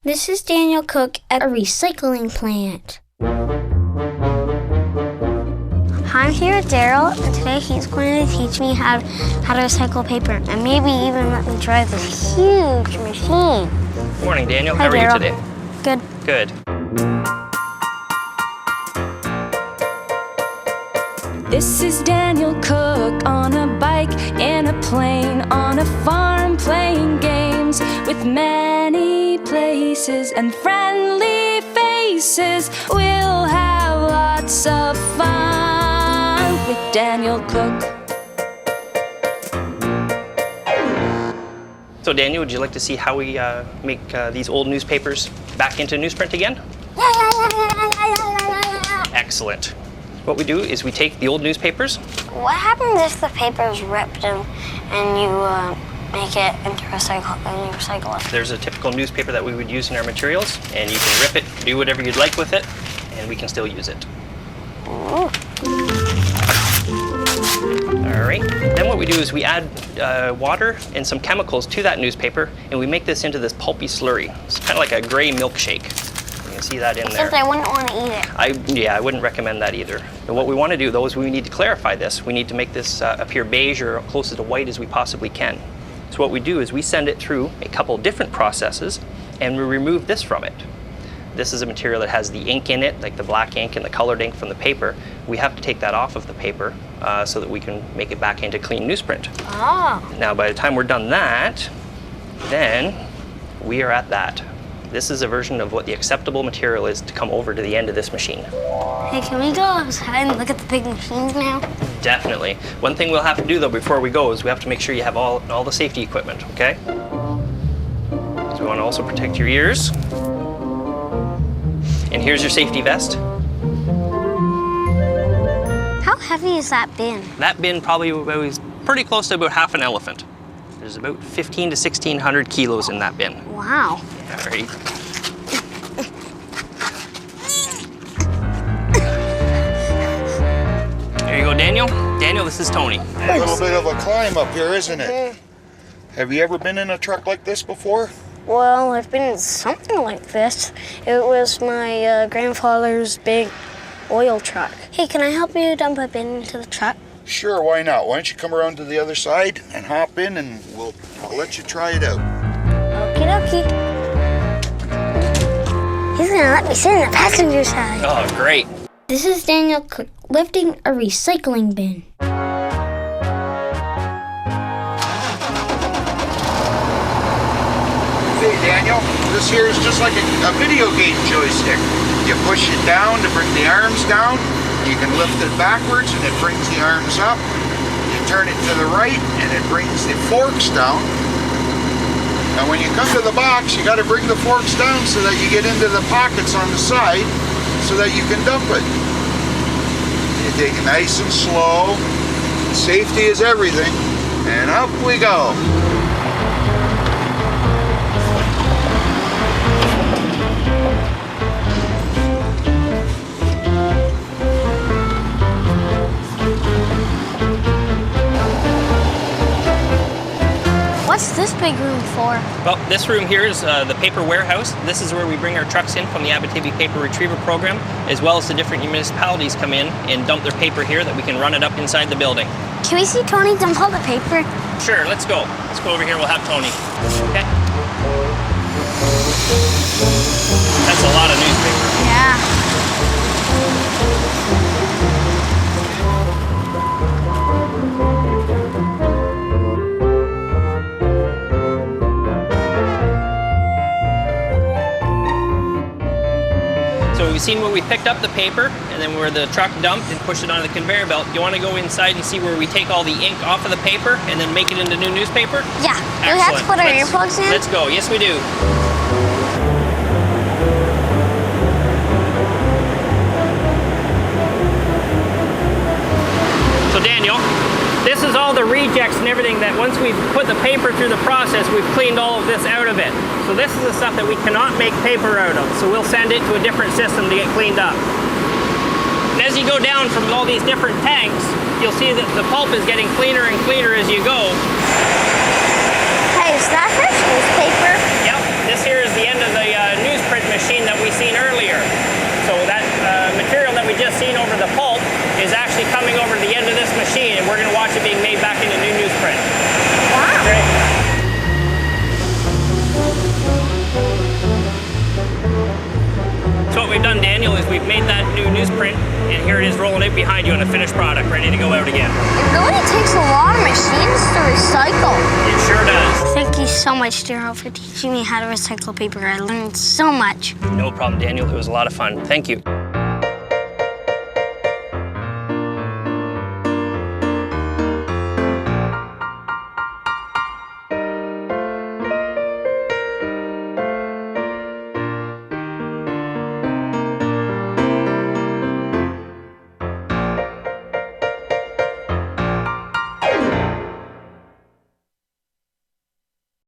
This is Daniel Cook at a recycling plant. I'm here with Daryl, and today he's going to teach me how to recycle paper, and maybe even let me drive this huge machine. Good morning, Daniel. Hi, how are Daryl. you today? Good. Good. This is Daniel Cook on a bike, in a plane, on a farm, playing games with many places and friendly faces. We'll have lots of fun with Daniel Cook. So, Daniel, would you like to see how we make these old newspapers back into newsprint again? Excellent. What we do is we take the old newspapers. What happens if the paper is ripped and you make it into recycle and you recycle it? There's a typical newspaper that we would use in our materials, and you can rip it, do whatever you'd like with it, and we can still use it. Ooh. All right. Then what we do is we add water and some chemicals to that newspaper, and we make this into this pulpy slurry. It's kind of like a gray milkshake. You can see that in there. Except I wouldn't want to eat it. I wouldn't recommend that either. And what we want to do, though, is we need to clarify this. We need to make this appear beige or close to white as we possibly can. So what we do is we send it through a couple different processes, and we remove this from it. This is a material that has the ink in it, like the black ink and the colored ink from the paper. We have to take that off of the paper so that we can make it back into clean newsprint. Oh. Now, by the time we're done that, then we are at that. This is a version of what the acceptable material is to come over to the end of this machine. Hey, can we go outside and look at the big machines now? Definitely. One thing we'll have to do, though, before we go is we have to make sure you have all the safety equipment, okay? So we want to also protect your ears. And here's your safety vest. How heavy is that bin? That bin probably weighs pretty close to about half an elephant. There's about 1,500 to 1,600 kilos in that bin. Wow. All right. There you go, Daniel. Daniel, this is Tony. A little bit of a climb up here, isn't it? Have you ever been in a truck like this before? Well, I've been in something like this. It was my grandfather's big oil truck. Hey, can I help you dump a bin into the truck? Sure, why not? Why don't you come around to the other side and hop in, and I'll let you try it out. Okie dokie. He's gonna let me sit in the passenger side. Oh, great. This is Daniel Cook lifting a recycling bin. Hey, Daniel, this here is just like a video game joystick. You push it down to bring the arms down. You can lift it backwards and it brings the arms up. You turn it to the right and it brings the forks down. And when you come to the box, you got to bring the forks down so that you get into the pockets on the side so that you can dump it. You take it nice and slow. Safety is everything. And up we go. What's this big room for? Well, this room here is the paper warehouse. This is where we bring our trucks in from the Abitibi Paper Retrieval Program, as well as the different municipalities come in and dump their paper here that we can run it up inside the building. Can we see Tony dump all the paper? Sure, let's go. Let's go over here, we'll have Tony. Okay. That's a lot of newspaper. Yeah. So we've seen where we picked up the paper and then where the truck dumped and pushed it onto the conveyor belt. You want to go inside and see where we take all the ink off of the paper and then make it into new newspaper? Yeah. Do we have to put our earplugs in? Let's go. Yes, we do. So Daniel, this is all the rejects and everything that once we've put the paper through the process, we've cleaned all of this out of it. So this is the stuff that we cannot make paper out of. So we'll send it to a different system to get cleaned up. And as you go down from all these different tanks, you'll see that the pulp is getting cleaner and cleaner as you go. Hey, is that fresh newspaper? Yep, this here is the end of the actually coming over to the end of this machine, and we're going to watch it being made back into new newsprint. Wow. Great. So what we've done, Daniel, is we've made that new newsprint, and here it is rolling out behind you in a finished product, ready to go out again. It really takes a lot of machines to recycle. It sure does. Thank you so much, Daryl, for teaching me how to recycle paper. I learned so much. No problem, Daniel. It was a lot of fun. Thank you.